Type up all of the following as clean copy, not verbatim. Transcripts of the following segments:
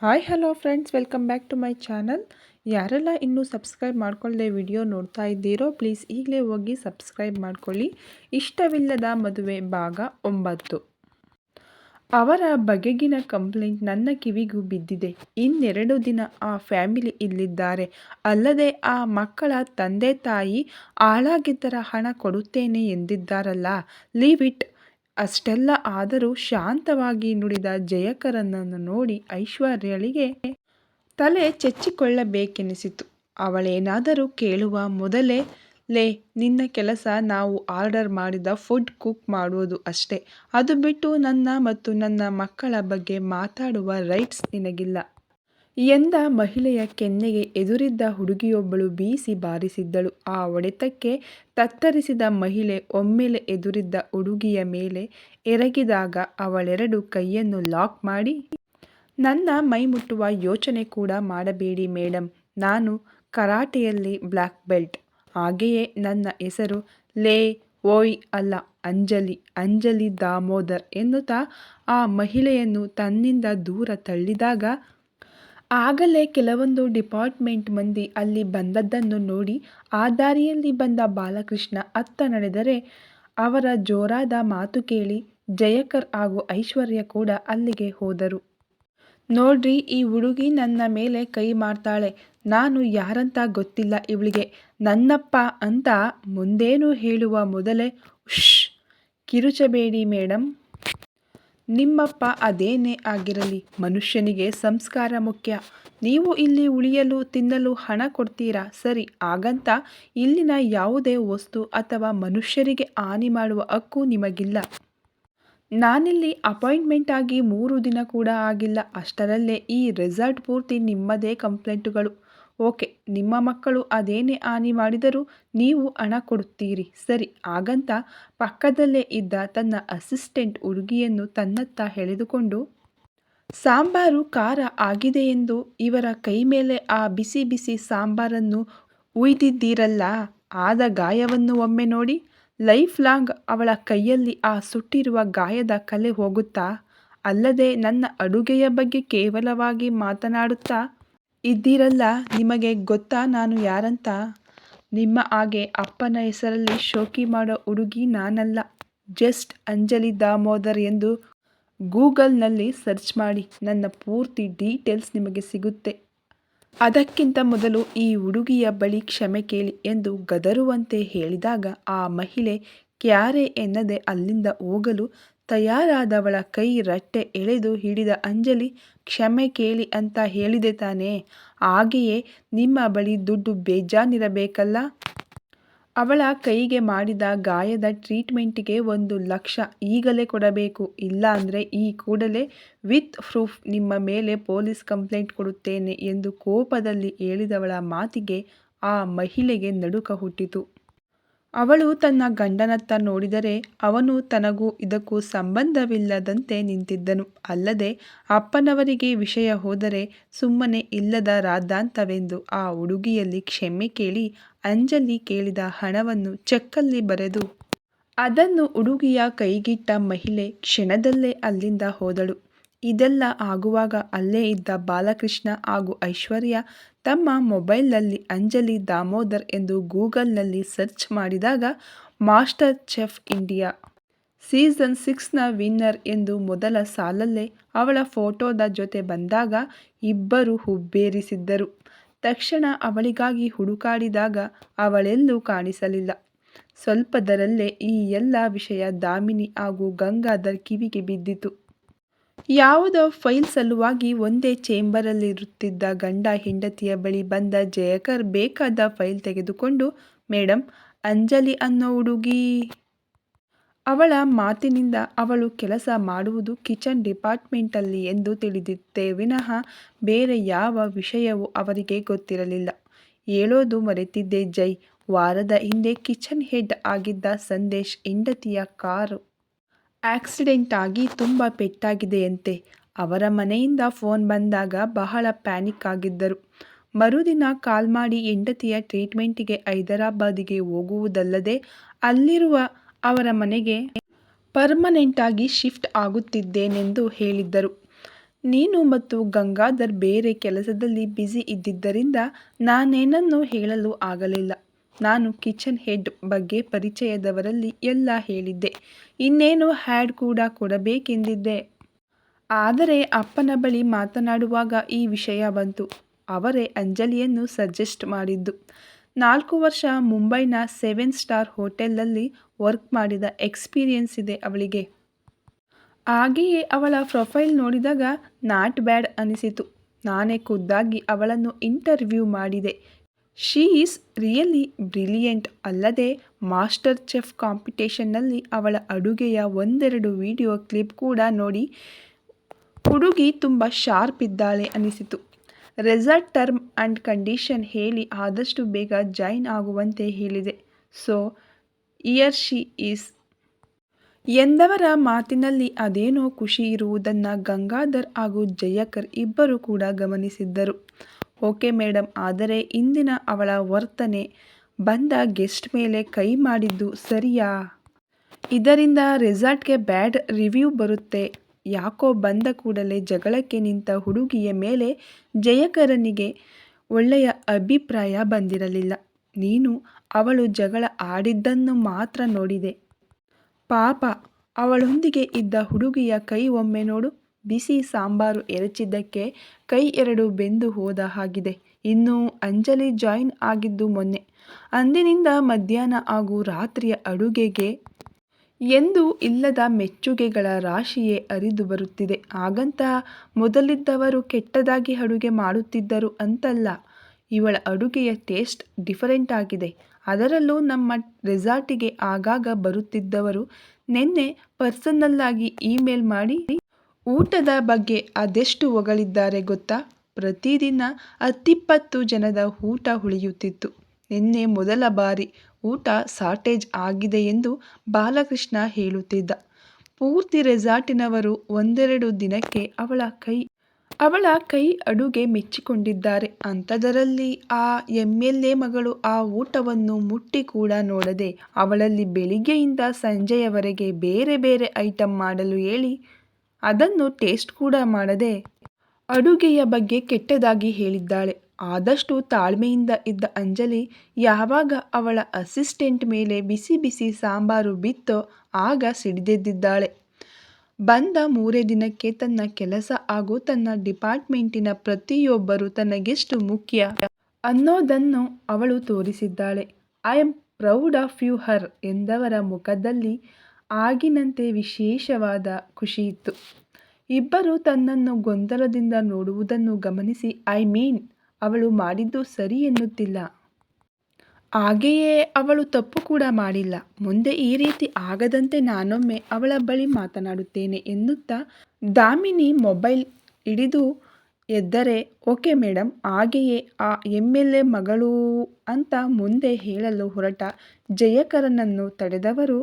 Hi hello friends, welcome back to my channel. ಯಾರೆಲ್ಲ ಇನ್ನೂ subscribe ಮಾಡ್ಕೊಳ್ಳದೆ video ನೋಡ್ತಾ ಇದ್ದೀರೋ ಪ್ಲೀಸ್ ಈಗಲೇ ಹೋಗಿ ಸಬ್ಸ್ಕ್ರೈಬ್ ಮಾಡ್ಕೊಳ್ಳಿ. ಇಷ್ಟವಿಲ್ಲದ ಮದುವೆ ಭಾಗ 9. ಅವರ ಬಗೆಗಿನ ಕಂಪ್ಲೇಂಟ್ ನನ್ನ ಕಿವಿಗೂ ಬಿದ್ದಿದೆ. ಇನ್ನೆರಡು ದಿನ ಆ ಫ್ಯಾಮಿಲಿ ಇಲ್ಲಿದ್ದಾರೆ. ಅಲ್ಲದೆ ಆ ಮಕ್ಕಳ ತಂದೆ ತಾಯಿ ಹಾಳಾಗಿದ್ದರ ಹಣ ಕೊಡುತ್ತೇನೆ ಎಂದಿದ್ದಾರಲ್ಲ, ಲೀವ್ ಇಟ್. ಅಷ್ಟೆಲ್ಲ ಆದರೂ ಶಾಂತವಾಗಿ ನುಡಿದ ಜಯಕರನನ್ನು ನೋಡಿ ಐಶ್ವರ್ಯಳಿಗೆ ತಲೆ ಚೆಚ್ಚಿಕೊಳ್ಳಬೇಕೆನಿಸಿತು. ಅವಳೇನಾದರೂ ಕೇಳುವ ಮೊದಲೇ, ಲೇ, ನಿನ್ನ ಕೆಲಸ ನಾವು ಆರ್ಡರ್ ಮಾಡಿದ ಫುಡ್ ಕುಕ್ ಮಾಡುವುದು ಅಷ್ಟೇ. ಅದು ಬಿಟ್ಟು ನನ್ನ ಮತ್ತು ನನ್ನ ಮಕ್ಕಳ ಬಗ್ಗೆ ಮಾತಾಡುವ ರೈಟ್ಸ್ ನಿನಗಿಲ್ಲ ಎಂದ ಮಹಿಳೆಯ ಕೆನ್ನೆಗೆ ಎದುರಿದ್ದ ಹುಡುಗಿಯೊಬ್ಬಳು ಬೀಸಿ ಬಾರಿಸಿದ್ದಳು. ಆ ಹೊಡೆತಕ್ಕೆ ತತ್ತರಿಸಿದ ಮಹಿಳೆ ಒಮ್ಮೆಲೆ ಎದುರಿದ್ದ ಹುಡುಗಿಯ ಮೇಲೆ ಎರಗಿದಾಗ ಅವಳೆರಡು ಕೈಯನ್ನು ಲಾಕ್ ಮಾಡಿ, ನನ್ನ ಮೈ ಮುಟ್ಟುವ ಯೋಚನೆ ಕೂಡ ಮಾಡಬೇಡಿ ಮೇಡಮ್, ನಾನು ಕರಾಟೆಯಲ್ಲಿ ಬ್ಲ್ಯಾಕ್ ಬೆಲ್ಟ್. ಹಾಗೆಯೇ ನನ್ನ ಹೆಸರು ಲೇ ಓಯ್ ಅಲ್ಲ, ಅಂಜಲಿ ದಾಮೋದರ್ ಎನ್ನುತ್ತಾ ಆ ಮಹಿಳೆಯನ್ನು ತನ್ನಿಂದ ದೂರ ತಳ್ಳಿದಾಗ ಆಗಲೇ ಕೆಲವೊಂದು ಡಿಪಾರ್ಟ್ಮೆಂಟ್ ಮಂದಿ ಅಲ್ಲಿ ಬಂದದ್ದನ್ನು ನೋಡಿ ಆ ದಾರಿಯಲ್ಲಿ ಬಂದ ಬಾಲಕೃಷ್ಣ ಅತ್ತ ನಡೆದರೆ ಅವರ ಜೋರಾದ ಮಾತು ಕೇಳಿ ಜಯಕರ್ ಹಾಗೂ ಐಶ್ವರ್ಯ ಕೂಡ ಅಲ್ಲಿಗೆ ಹೋದರು. ನೋಡ್ರಿ, ಈ ಹುಡುಗಿ ನನ್ನ ಮೇಲೆ ಕೈ ಮಾಡ್ತಾಳೆ. ನಾನು ಯಾರಂತ ಗೊತ್ತಿಲ್ಲ ಇವಳಿಗೆ. ನನ್ನಪ್ಪ ಅಂತ ಮುಂದೇನು ಹೇಳುವ ಮೊದಲೇ ಉಶ್, ಕಿರುಚಬೇಡಿ ಮೇಡಮ್. ನಿಮ್ಮಪ್ಪ ಅದೇನೇ ಆಗಿರಲಿ, ಮನುಷ್ಯನಿಗೆ ಸಂಸ್ಕಾರ ಮುಖ್ಯ. ನೀವು ಇಲ್ಲಿ ಉಳಿಯಲು ತಿನ್ನಲು ಹಣ ಕೊಡ್ತೀರಾ ಸರಿ, ಹಾಗಂತ ಇಲ್ಲಿನ ಯಾವುದೇ ವಸ್ತು ಅಥವಾ ಮನುಷ್ಯರಿಗೆ ಹಾನಿ ಮಾಡುವ ಹಕ್ಕು ನಿಮಗಿಲ್ಲ. ನಾನಿಲ್ಲಿ ಅಪಾಯಿಂಟ್ಮೆಂಟ್ ಆಗಿ 3 ದಿನ ಕೂಡ ಆಗಿಲ್ಲ. ಅಷ್ಟರಲ್ಲೇ ಈ ರೆಸಾರ್ಟ್ ಪೂರ್ತಿ ನಿಮ್ಮದೇ ಕಂಪ್ಲೇಂಟುಗಳು. ಓಕೆ, ನಿಮ್ಮ ಮಕ್ಕಳು ಅದೇನೇ ಹಾನಿ ಮಾಡಿದರೂ ನೀವು ಹಣ ಕೊಡುತ್ತೀರಿ ಸರಿ, ಹಾಗಂತ ಪಕ್ಕದಲ್ಲೇ ಇದ್ದ ತನ್ನ ಅಸಿಸ್ಟೆಂಟ್ ಹುಡುಗಿಯನ್ನು ತನ್ನತ್ತ ಎಳೆದುಕೊಂಡು, ಸಾಂಬಾರು ಖಾರ ಆಗಿದೆಯೆಂದು ಇವರ ಕೈ ಮೇಲೆ ಆ ಬಿಸಿ ಬಿಸಿ ಸಾಂಬಾರನ್ನು ಉಯ್ದಿದ್ದೀರಲ್ಲ, ಆದ ಗಾಯವನ್ನು ಒಮ್ಮೆ ನೋಡಿ. ಲೈಫ್ ಲಾಂಗ್ ಅವಳ ಕೈಯಲ್ಲಿ ಆ ಸುಟ್ಟಿರುವ ಗಾಯದ ಕಲೆ ಹೋಗುತ್ತಾ? ಅಲ್ಲದೆ ನನ್ನ ಅಡುಗೆಯ ಬಗ್ಗೆ ಕೇವಲವಾಗಿ ಮಾತನಾಡುತ್ತಾ ಇದ್ದೀರಲ್ಲ, ನಿಮಗೆ ಗೊತ್ತಾ ನಾನು ಯಾರಂತ? ನಿಮ್ಮ ಹಾಗೆ ಅಪ್ಪನ ಹೆಸರಲ್ಲಿ ಶೋಕಿ ಮಾಡೋ ಹುಡುಗಿ ನಾನಲ್ಲ. ಜಸ್ಟ್ ಅಂಜಲಿ ದಾಮೋದರ್ ಎಂದು ಗೂಗಲ್ನಲ್ಲಿ ಸರ್ಚ್ ಮಾಡಿ, ನನ್ನ ಪೂರ್ತಿ ಡೀಟೇಲ್ಸ್ ನಿಮಗೆ ಸಿಗುತ್ತೆ. ಅದಕ್ಕಿಂತ ಮೊದಲು ಈ ಹುಡುಗಿಯ ಬಳಿ ಕ್ಷಮೆ ಕೇಳಿ ಎಂದು ಗದರುವಂತೆ ಹೇಳಿದಾಗ ಆ ಮಹಿಳೆ ಕ್ಯಾರೆ ಎನ್ನದೆ ಅಲ್ಲಿಂದ ಹೋಗಲು ತಯಾರಾದವಳ ಕೈ ರಟ್ಟೆ ಎಳೆದು ಹಿಡಿದ ಅಂಜಲಿ, ಕ್ಷಮೆ ಕೇಳಿ ಅಂತ ಹೇಳಿದೆ ತಾನೇ, ಹಾಗೆಯೇ ನಿಮ್ಮ ಬಳಿ ದುಡ್ಡು ಬೇಜಾನಿರಬೇಕಲ್ಲ. ಅವಳ ಕೈಗೆ ಮಾಡಿದ ಗಾಯದ ಟ್ರೀಟ್ಮೆಂಟಿಗೆ 1,00,000 ಈಗಲೇ ಕೊಡಬೇಕು. ಇಲ್ಲ ಅಂದರೆ ಈ ಕೂಡಲೇ ವಿತ್ ಪ್ರೂಫ್ ನಿಮ್ಮ ಮೇಲೆ ಪೊಲೀಸ್ ಕಂಪ್ಲೇಂಟ್ ಕೊಡುತ್ತೇನೆ ಎಂದು ಕೋಪದಲ್ಲಿ ಹೇಳಿದವಳ ಮಾತಿಗೆ ಆ ಮಹಿಳೆಗೆ ನಡುಕ ಹುಟ್ಟಿತು. ಅವಳು ತನ್ನ ಗಂಡನತ್ತ ನೋಡಿದರೆ ಅವನು ತನಗೂ ಇದಕ್ಕೂ ಸಂಬಂಧವಿಲ್ಲದಂತೆ ನಿಂತಿದ್ದನು. ಅಲ್ಲದೆ ಅಪ್ಪನವರಿಗೆ ವಿಷಯ ಹೋದರೆ ಸುಮ್ಮನೆ ಇಲ್ಲದ ರಾದ್ದಾಂತವೆಂದು ಆ ಹುಡುಗಿಯಲ್ಲಿ ಕ್ಷಮೆ ಕೇಳಿ ಅಂಜಲಿ ಕೇಳಿದ ಹಣವನ್ನು ಚೆಕ್ಕಲ್ಲಿ ಬರೆದು ಅದನ್ನು ಹುಡುಗಿಯ ಕೈಗಿಟ್ಟ ಮಹಿಳೆ ಕ್ಷಣದಲ್ಲೇ ಅಲ್ಲಿಂದ ಹೋದಳು. ಇದೆಲ್ಲ ಆಗುವಾಗ ಅಲ್ಲೇ ಇದ್ದ ಬಾಲಕೃಷ್ಣ ಹಾಗೂ ಐಶ್ವರ್ಯ ತಮ್ಮ ಮೊಬೈಲ್ನಲ್ಲಿ ಅಂಜಲಿ ದಾಮೋದರ್ ಎಂದು ಗೂಗಲ್ನಲ್ಲಿ ಸರ್ಚ್ ಮಾಡಿದಾಗ ಮಾಸ್ಟರ್ ಚೆಫ್ ಇಂಡಿಯಾ ಸೀಸನ್ 6ನ ವಿನ್ನರ್ ಎಂದು ಮೊದಲ ಸಾಲಲ್ಲೇ ಅವಳ ಫೋಟೋದ ಜೊತೆ ಬಂದಾಗ ಇಬ್ಬರು ಹುಬ್ಬೇರಿಸಿದ್ದರು. ತಕ್ಷಣ ಅವಳಿಗಾಗಿ ಹುಡುಕಾಡಿದಾಗ ಅವಳೆಲ್ಲೂ ಕಾಣಿಸಲಿಲ್ಲ. ಸ್ವಲ್ಪದರಲ್ಲೇ ಈ ಎಲ್ಲ ವಿಷಯ ದಾಮಿನಿ ಹಾಗೂ ಗಂಗಾಧರ್ ಕಿವಿಗೆ ಬಿದ್ದಿತು. ಯಾವುದೋ ಫೈಲ್ ಸಲುವಾಗಿ ಒಂದೇ ಚೇಂಬರಲ್ಲಿರುತ್ತಿದ್ದ ಗಂಡ ಹೆಂಡತಿಯ ಬಳಿ ಬಂದ ಜಯಕರ್ ಬೇಕಾದ ಫೈಲ್ ತೆಗೆದುಕೊಂಡು, ಮೇಡಮ್, ಅಂಜಲಿ ಅನ್ನೋ ಹುಡುಗಿ. ಅವಳ ಮಾತಿನಿಂದ ಅವಳು ಕೆಲಸ ಮಾಡುವುದು ಕಿಚನ್ ಡಿಪಾರ್ಟ್ಮೆಂಟಲ್ಲಿ ಎಂದು ತಿಳಿದಿತ್ತೇ ವಿನಃ ಬೇರೆ ಯಾವ ವಿಷಯವೂ ಅವರಿಗೆ ಗೊತ್ತಿರಲಿಲ್ಲ. ಹೇಳೋದು ಮರೆತಿದ್ದೆ ಜೈ, ವಾರದ ಹಿಂದೆ ಕಿಚನ್ ಹೆಡ್ ಆಗಿದ್ದ ಸಂದೇಶ್ ಹೆಂಡತಿಯ ಕಾರು ಆಕ್ಸಿಡೆಂಟ್ ಆಗಿ ತುಂಬ ಪೆಟ್ಟಾಗಿದೆಯಂತೆ. ಅವರ ಮನೆಯಿಂದ ಫೋನ್ ಬಂದಾಗ ಬಹಳ ಪ್ಯಾನಿಕ್ ಆಗಿದ್ದರು. ಮರುದಿನ ಕಾಲ್ ಮಾಡಿ ಹೆಂಡತಿಯ ಟ್ರೀಟ್ಮೆಂಟಿಗೆ ಹೈದರಾಬಾದಿಗೆ ಹೋಗುವುದಲ್ಲದೆ ಅಲ್ಲಿರುವ ಅವರ ಮನೆಗೆ ಪರ್ಮನೆಂಟಾಗಿ ಶಿಫ್ಟ್ ಆಗುತ್ತಿದ್ದೇನೆಂದು ಹೇಳಿದ್ದರು. ನೀನು ಮತ್ತು ಗಂಗಾಧರ್ ಬೇರೆ ಕೆಲಸದಲ್ಲಿ ಬ್ಯುಸಿ ಇದ್ದಿದ್ದರಿಂದ ನಾನೇನನ್ನೂ ಹೇಳಲು ಆಗಲಿಲ್ಲ. ನಾನು ಕಿಚನ್ ಹೆಡ್ ಬಗ್ಗೆ ಪರಿಚಯದವರಲ್ಲಿ ಎಲ್ಲ ಹೇಳಿದ್ದೆ. ಇನ್ನೇನು ಹ್ಯಾಡ್ ಕೂಡ ಕೊಡಬೇಕೆಂದಿದ್ದೆ. ಆದರೆ ಅಪ್ಪನ ಬಳಿ ಮಾತನಾಡುವಾಗ ಈ ವಿಷಯ ಬಂತು. ಅವರೇ ಅಂಜಲಿಯನ್ನು ಸಜೆಸ್ಟ್ ಮಾಡಿದ್ದು. 4 ವರ್ಷ ಮುಂಬೈನ 7 ಸ್ಟಾರ್ ಹೋಟೆಲಲ್ಲಿ ವರ್ಕ್ ಮಾಡಿದ ಎಕ್ಸ್ಪೀರಿಯನ್ಸ್ ಇದೆ ಅವಳಿಗೆ. ಹಾಗೆಯೇ ಅವಳ ಪ್ರೊಫೈಲ್ ನೋಡಿದಾಗ ನಾಟ್ ಬ್ಯಾಡ್ ಅನಿಸಿತು. ನಾನೇ ಖುದ್ದಾಗಿ ಅವಳನ್ನು ಇಂಟರ್ವ್ಯೂ ಮಾಡಿದೆ. She is really brilliant. ಅಲ್ಲದೆ ಮಾಸ್ಟರ್ ಚೆಫ್ ಕಾಂಪಿಟೇಷನ್ನಲ್ಲಿ ಅವಳ ಅಡುಗೆಯ ಒಂದೆರಡು ವಿಡಿಯೋ ಕ್ಲಿಪ್ ಕೂಡ ನೋಡಿ ಹುಡುಗಿ ತುಂಬ ಶಾರ್ಪ್ ಇದ್ದಾಳೆ ಅನಿಸಿತು. ರೆಸಾರ್ಟ್ ಟರ್ಮ್ ಆ್ಯಂಡ್ ಕಂಡೀಷನ್ ಹೇಳಿ ಆದಷ್ಟು ಬೇಗ ಜಾಯಿನ್ ಆಗುವಂತೆ ಹೇಳಿದೆ. ಸೊ ಇಯರ್ ಶಿ ಈಸ್ ಎಂದವರ ಮಾತಿನಲ್ಲಿ ಅದೇನೋ ಖುಷಿ ಇರುವುದನ್ನು ಗಂಗಾಧರ್ ಹಾಗೂ ಜಯಕರ್ ಇಬ್ಬರು ಕೂಡ ಗಮನಿಸಿದ್ದರು. ಓಕೆ ಮೇಡಮ್, ಆದರೆ ಇಂದಿನ ಅವಳ ವರ್ತನೆ, ಬಂದ ಗೆಸ್ಟ್ ಮೇಲೆ ಕೈ ಮಾಡಿದ್ದು ಸರಿಯಾ? ಇದರಿಂದ ರೆಸಾರ್ಟ್ಗೆ ಬ್ಯಾಡ್ ರಿವ್ಯೂ ಬರುತ್ತೆ. ಯಾಕೋ ಬಂದ ಕೂಡಲೇ ಜಗಳಕ್ಕೆ ನಿಂತ ಹುಡುಗಿಯ ಮೇಲೆ ಜಯಕರನಿಗೆ ಒಳ್ಳೆಯ ಅಭಿಪ್ರಾಯ ಬಂದಿರಲಿಲ್ಲ. ನೀನು ಅವಳು ಜಗಳ ಆಡಿದ್ದನ್ನು ಮಾತ್ರ ನೋಡಿದೆ. ಪಾಪ, ಅವಳೊಂದಿಗೆ ಇದ್ದ ಹುಡುಗಿಯ ಕೈ ಒಮ್ಮೆ ನೋಡು. ಬಿಸಿ ಸಾಂಬಾರು ಎರಚಿದ್ದಕ್ಕೆ ಕೈ ಎರಡು ಬೆಂದು ಹೋದ ಹಾಗಿದೆ. ಇನ್ನು ಅಂಜಲಿ ಜಾಯಿನ್ ಆಗಿದ್ದು ಮೊನ್ನೆ. ಅಂದಿನಿಂದ ಮಧ್ಯಾಹ್ನ ಹಾಗೂ ರಾತ್ರಿಯ ಅಡುಗೆಗೆ ಎಂದೂ ಇಲ್ಲದ ಮೆಚ್ಚುಗೆಗಳ ರಾಶಿಯೇ ಹರಿದು ಬರುತ್ತಿದೆ. ಹಾಗಂತ ಮೊದಲಿದ್ದವರು ಕೆಟ್ಟದಾಗಿ ಅಡುಗೆ ಮಾಡುತ್ತಿದ್ದರು ಅಂತಲ್ಲ. ಇವಳ ಅಡುಗೆಯ ಟೇಸ್ಟ್ ಡಿಫರೆಂಟ್ ಆಗಿದೆ. ಅದರಲ್ಲೂ ನಮ್ಮ ರೆಸಾರ್ಟಿಗೆ ಆಗಾಗ ಬರುತ್ತಿದ್ದವರು ನಿನ್ನೆ ಪರ್ಸನಲ್ಲಾಗಿ ಇಮೇಲ್ ಮಾಡಿ ಊಟದ ಬಗ್ಗೆ ಅದೆಷ್ಟು ಹೊಗಳಿದ್ದಾರೆ ಗೊತ್ತಾ? ಪ್ರತಿದಿನ 10-20 ಜನದ ಊಟ ಉಳಿಯುತ್ತಿತ್ತು. ನಿನ್ನೆ ಮೊದಲ ಬಾರಿ ಊಟ ಶಾರ್ಟೇಜ್ ಆಗಿದೆ ಎಂದು ಬಾಲಕೃಷ್ಣ ಹೇಳುತ್ತಿದ್ದ. ಪೂರ್ತಿ ರೆಸಾರ್ಟಿನವರು ಒಂದೆರಡು ದಿನಕ್ಕೆ ಅವಳ ಕೈ ಅಡುಗೆ ಮೆಚ್ಚಿಕೊಂಡಿದ್ದಾರೆ. ಅಂಥದರಲ್ಲಿ ಆ MLA ಮಗಳು ಆ ಊಟವನ್ನು ಮುಟ್ಟಿ ಕೂಡ ನೋಡದೆ ಅವಳಲ್ಲಿ ಬೆಳಿಗ್ಗೆಯಿಂದ ಸಂಜೆಯವರೆಗೆ ಬೇರೆ ಬೇರೆ ಐಟಂ ಮಾಡಲು ಹೇಳಿ ಅದನ್ನು ಟೇಸ್ಟ್ ಕೂಡ ಮಾಡದೆ ಅಡುಗೆಯ ಬಗ್ಗೆ ಕೆಟ್ಟದಾಗಿ ಹೇಳಿದ್ದಾಳೆ. ಆದಷ್ಟು ತಾಳ್ಮೆಯಿಂದ ಇದ್ದ ಅಂಜಲಿ ಯಾವಾಗ ಅವಳ ಅಸಿಸ್ಟೆಂಟ್ ಮೇಲೆ ಬಿಸಿ ಬಿಸಿ ಸಾಂಬಾರು ಬಿತ್ತೋ ಆಗ ಸಿಡಿದೆದ್ದಿದ್ದಾಳೆ. ಬಂದ 3 ದಿನಕ್ಕೆ ತನ್ನ ಕೆಲಸ ಹಾಗೂ ತನ್ನ ಡಿಪಾರ್ಟ್ಮೆಂಟಿನ ಪ್ರತಿಯೊಬ್ಬರು ತನಗೆಷ್ಟು ಮುಖ್ಯ ಅನ್ನೋದನ್ನು ಅವಳು ತೋರಿಸಿದ್ದಾಳೆ. I am proud of you her ಎಂದವರ ಮುಖದಲ್ಲಿ ಆಗಿನಂತೆ ವಿಶೇಷವಾದ ಖುಷಿಯಿತ್ತು. ಇಬ್ಬರು ತನ್ನನ್ನು ಗೊಂದಲದಿಂದ ನೋಡುವುದನ್ನು ಗಮನಿಸಿ ಐ ಮೀನ್, ಅವಳು ಮಾಡಿದ್ದು ಸರಿ ಎನ್ನುತ್ತಿಲ್ಲ. ಹಾಗೆಯೇ ಅವಳು ತಪ್ಪು ಕೂಡ ಮಾಡಿಲ್ಲ. ಮುಂದೆ ಈ ರೀತಿ ಆಗದಂತೆ ನಾನೊಮ್ಮೆ ಅವಳ ಬಳಿ ಮಾತನಾಡುತ್ತೇನೆ ಎನ್ನುತ್ತಾ ದಾಮಿನಿ ಮೊಬೈಲ್ ಹಿಡಿದು ಎದ್ದರೆ ಓಕೆ ಮೇಡಮ್, ಹಾಗೆಯೇ ಆ MLA ಮಗಳು ಅಂತ ಮುಂದೆ ಹೇಳಲು ಹೊರಟ ಜಯಕರನನ್ನು ತಡೆದವರು,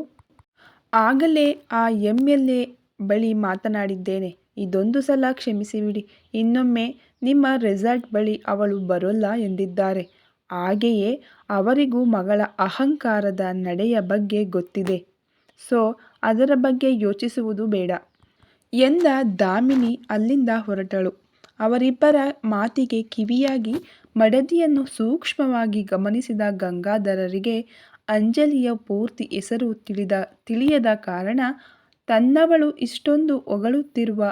ಆಗಲೇ ಆ MLA ಬಳಿ ಮಾತನಾಡಿದ್ದೇನೆ. ಇದೊಂದು ಸಲ ಕ್ಷಮಿಸಿಬಿಡಿ. ಇನ್ನೊಮ್ಮೆ ನಿಮ್ಮ ರೆಸಾರ್ಟ್ ಬಳಿ ಅವಳು ಬರೋಲ್ಲ ಎಂದಿದ್ದಾರೆ. ಹಾಗೆಯೇ ಅವರಿಗೂ ಮಗಳ ಅಹಂಕಾರದ ನಡೆಯ ಬಗ್ಗೆ ಗೊತ್ತಿದೆ. ಸೊ ಅದರ ಬಗ್ಗೆ ಯೋಚಿಸುವುದು ಬೇಡ ಎಂದ ದಾಮಿನಿ ಅಲ್ಲಿಂದ ಹೊರಟಳು. ಅವರಿಬ್ಬರ ಮಾತಿಗೆ ಕಿವಿಯಾಗಿ ಮಡದಿಯನ್ನು ಸೂಕ್ಷ್ಮವಾಗಿ ಗಮನಿಸಿದ ಗಂಗಾಧರರಿಗೆ ಅಂಜಲಿಯ ಪೂರ್ತಿ ಹೆಸರು ತಿಳಿಯದ ಕಾರಣ ತನ್ನವಳು ಇಷ್ಟೊಂದು ಹೊಗಳುತ್ತಿರುವ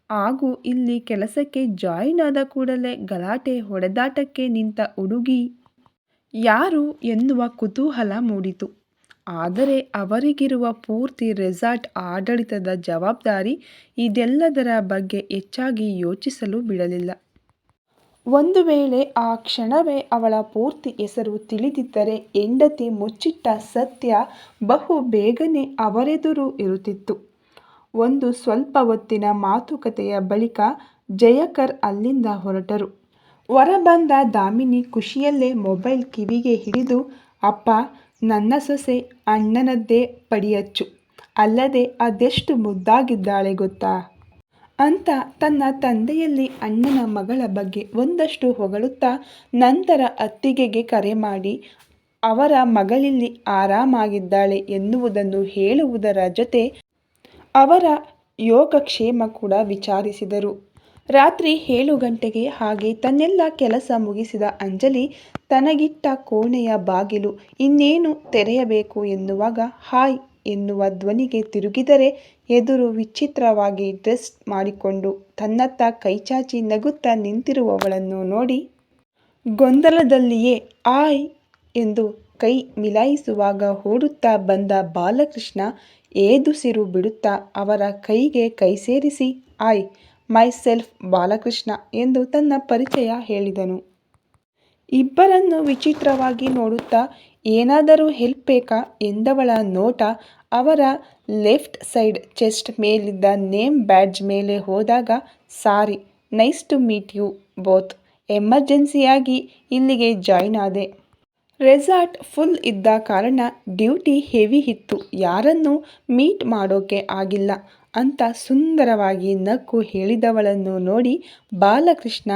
ಹಾಗೂ ಇಲ್ಲಿ ಕೆಲಸಕ್ಕೆ ಜಾಯಿನ್ ಆದ ಕೂಡಲೇ ಗಲಾಟೆ ಹೊಡೆದಾಟಕ್ಕೆ ನಿಂತ ಹುಡುಗಿ ಯಾರು ಎನ್ನುವ ಕುತೂಹಲ ಮೂಡಿತು. ಆದರೆ ಅವರಿಗಿರುವ ಪೂರ್ತಿ ರೆಸಾರ್ಟ್ ಆಡಳಿತದ ಜವಾಬ್ದಾರಿ ಇದೆಲ್ಲದರ ಬಗ್ಗೆ ಹೆಚ್ಚಾಗಿ ಯೋಚಿಸಲು ಬಿಡಲಿಲ್ಲ. ಒಂದು ವೇಳೆ ಆ ಕ್ಷಣವೇ ಅವಳ ಪೂರ್ತಿ ಹೆಸರು ತಿಳಿದಿದ್ದರೆ ಹೆಂಡತಿ ಮುಚ್ಚಿಟ್ಟ ಸತ್ಯ ಬಹು ಬೇಗನೆ ಅವರೆದುರು ಇರುತ್ತಿತ್ತು. ಒಂದು ಸ್ವಲ್ಪ ಹೊತ್ತಿನ ಮಾತುಕತೆಯ ಬಳಿಕ ಜಯಕರ್ ಅಲ್ಲಿಂದ ಹೊರಟರು. ಹೊರಬಂದ ದಾಮಿನಿ ಖುಷಿಯಲ್ಲೇ ಮೊಬೈಲ್ ಕಿವಿಗೆ ಹಿಡಿದು, ಅಪ್ಪ, ನನ್ನ ಸೊಸೆ ಅಣ್ಣನದ್ದೇ ಪಡಿಯಚ್ಚು, ಅಲ್ಲದೆ ಅದೆಷ್ಟು ಮುದ್ದಾಗಿದ್ದಾಳೆ ಗೊತ್ತಾ ಅಂತ ತನ್ನ ತಂದೆಯಲ್ಲಿ ಅಣ್ಣನ ಮಗಳ ಬಗ್ಗೆ ಒಂದಷ್ಟು ಹೊಗಳುತ್ತಾ ನಂತರ ಅತ್ತಿಗೆಗೆ ಕರೆ ಮಾಡಿ ಅವರ ಮಗಳಿಲ್ಲಿ ಆರಾಮಾಗಿದ್ದಾಳೆ ಎನ್ನುವುದನ್ನು ಹೇಳುವುದರ ಜೊತೆ ಅವರ ಯೋಗಕ್ಷೇಮ ಕೂಡ ವಿಚಾರಿಸಿದರು. ರಾತ್ರಿ 7 ಗಂಟೆಗೆ ಹಾಗೆ ತನ್ನೆಲ್ಲ ಕೆಲಸ ಮುಗಿಸಿದ ಅಂಜಲಿ ತನಗಿಟ್ಟ ಕೋಣೆಯ ಬಾಗಿಲು ಇನ್ನೇನು ತೆರೆಯಬೇಕು ಎನ್ನುವಾಗ ಹಾಯ್ ಎನ್ನುವ ಧ್ವನಿಗೆ ತಿರುಗಿದರೆ ಎದುರು ವಿಚಿತ್ರವಾಗಿ ಡ್ರೆಸ್ ಮಾಡಿಕೊಂಡು ತನ್ನತ್ತ ಕೈಚಾಚಿ ನಗುತ್ತಾ ನಿಂತಿರುವವಳನ್ನು ನೋಡಿ ಗೊಂದಲದಲ್ಲಿಯೇ ಆಯ್ ಎಂದು ಕೈ ಮಿಲಾಯಿಸುವಾಗ ಓಡುತ್ತಾ ಬಂದ ಬಾಲಕೃಷ್ಣ ಏದುಸಿರು ಬಿಡುತ್ತಾ ಅವರ ಕೈಗೆ ಕೈ ಸೇರಿಸಿ ಆಯ್ ಮೈ ಸೆಲ್ಫ್ ಬಾಲಕೃಷ್ಣ ಎಂದು ತನ್ನ ಪರಿಚಯ ಹೇಳಿದನು. ಇಬ್ಬರನ್ನು ವಿಚಿತ್ರವಾಗಿ ನೋಡುತ್ತಾ ಏನಾದರೂ ಹೆಲ್ಪ್ ಬೇಕಾ ಎಂದವಳ ನೋಟ ಅವರ ಲೆಫ್ಟ್ ಸೈಡ್ ಚೆಸ್ಟ್ ಮೇಲಿದ್ದ ನೇಮ್ ಬ್ಯಾಡ್ಜ್ ಮೇಲೆ ಹೋದಾಗ sorry, nice to meet you both, ಎಮರ್ಜೆನ್ಸಿಯಾಗಿ ಇಲ್ಲಿಗೆ ಜಾಯ್ನ್ ಆದೆ. ರೆಸಾರ್ಟ್ ಫುಲ್ ಇದ್ದ ಕಾರಣ ಡ್ಯೂಟಿ ಹೆವಿ ಇತ್ತು, ಯಾರನ್ನೂ ಮೀಟ್ ಮಾಡೋಕೆ ಆಗಿಲ್ಲ ಅಂತ ಸುಂದರವಾಗಿ ನಕ್ಕು ಹೇಳಿದವಳನ್ನು ನೋಡಿ ಬಾಲಕೃಷ್ಣ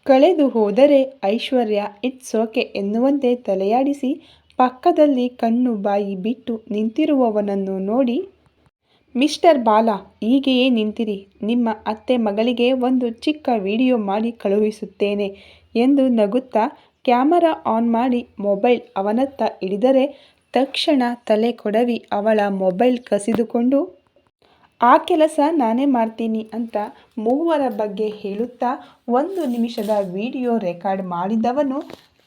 ಕಳೆದು ಹೋದರೆ ಐಶ್ವರ್ಯ ಇಟ್ಸ್ ಓಕೆ ಎನ್ನುವಂತೆ ತಲೆಯಾಡಿಸಿ ಪಕ್ಕದಲ್ಲಿ ಕಣ್ಣು ಬಾಯಿ ಬಿಟ್ಟು ನಿಂತಿರುವವನನ್ನು ನೋಡಿ ಮಿಸ್ಟರ್ ಬಾಲ, ಹೀಗೆಯೇ ನಿಂತಿರಿ, ನಿಮ್ಮ ಅತ್ತೆ ಮಗಳಿಗೆ ಒಂದು ಚಿಕ್ಕ ವಿಡಿಯೋ ಮಾಡಿ ಕಳುಹಿಸುತ್ತೇನೆ ಎಂದು ನಗುತ್ತಾ ಕ್ಯಾಮರಾ ಆನ್ ಮಾಡಿ ಮೊಬೈಲ್ ಅವನತ್ತ ಹಿಡಿದರೆ ತಕ್ಷಣ ತಲೆ ಕೊಡವಿ ಅವಳ ಮೊಬೈಲ್ ಕಸಿದುಕೊಂಡು ಆ ಕೆಲಸ ನಾನೇ ಮಾಡ್ತೀನಿ ಅಂತ ಮೂವರ ಬಗ್ಗೆ ಹೇಳುತ್ತಾ 1 ನಿಮಿಷದ ವಿಡಿಯೋ ರೆಕಾರ್ಡ್ ಮಾಡಿದವನು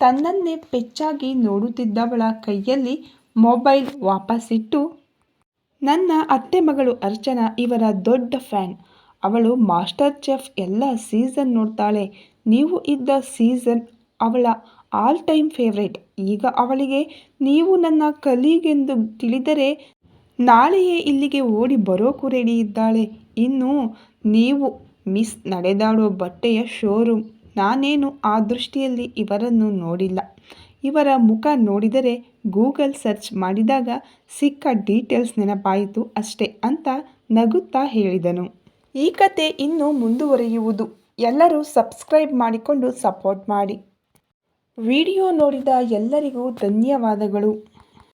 ತನ್ನನ್ನೇ ಪೆಚ್ಚಾಗಿ ನೋಡುತ್ತಿದ್ದವಳ ಕೈಯಲ್ಲಿ ಮೊಬೈಲ್ ವಾಪಸ್ಸಿಟ್ಟು ನನ್ನ ಅತ್ತೆ ಮಗಳು ಅರ್ಚನಾ ಇವರ ದೊಡ್ಡ ಫ್ಯಾನ್, ಅವಳು ಮಾಸ್ಟರ್ ಚೆಫ್ ಎಲ್ಲ ಸೀಸನ್ ನೋಡ್ತಾಳೆ, ನೀವು ಇದ್ದ ಸೀಸನ್ ಅವಳ ಆಲ್ ಟೈಮ್ ಫೇವ್ರೇಟ್, ಈಗ ಅವಳಿಗೆ ನೀವು ನನ್ನ ಕಲೀಗೆಂದು ತಿಳಿದರೆ ನಾಳೆಯೇ ಇಲ್ಲಿಗೆ ಓಡಿ ಬರೋಕು ರೆಡಿ ಇದ್ದಾಳೆ. ಇನ್ನು ನೀವು ಮಿಸ್ ನಡೆದಾಡೋ ಬಟ್ಟೆಯ ಶೋರೂಮ್, ನಾನೇನು ಆ ದೃಷ್ಟಿಯಲ್ಲಿ ಇವರನ್ನು ನೋಡಿಲ್ಲ, ಇವರ ಮುಖ ನೋಡಿದರೆ ಗೂಗಲ್ ಸರ್ಚ್ ಮಾಡಿದಾಗ ಸಿಕ್ಕ ಡೀಟೇಲ್ಸ್ ನೆನಪಾಯಿತು ಅಷ್ಟೇ ಅಂತ ನಗುತ್ತಾ ಹೇಳಿದನು. ಈ ಕತೆ ಇನ್ನೂ ಮುಂದುವರಿಯುವುದು. ಎಲ್ಲರೂ ಸಬ್ಸ್ಕ್ರೈಬ್ ಮಾಡಿಕೊಂಡು ಸಪೋರ್ಟ್ ಮಾಡಿ. ವಿಡಿಯೋ ನೋಡಿದ ಎಲ್ಲರಿಗೂ ಧನ್ಯವಾದಗಳು.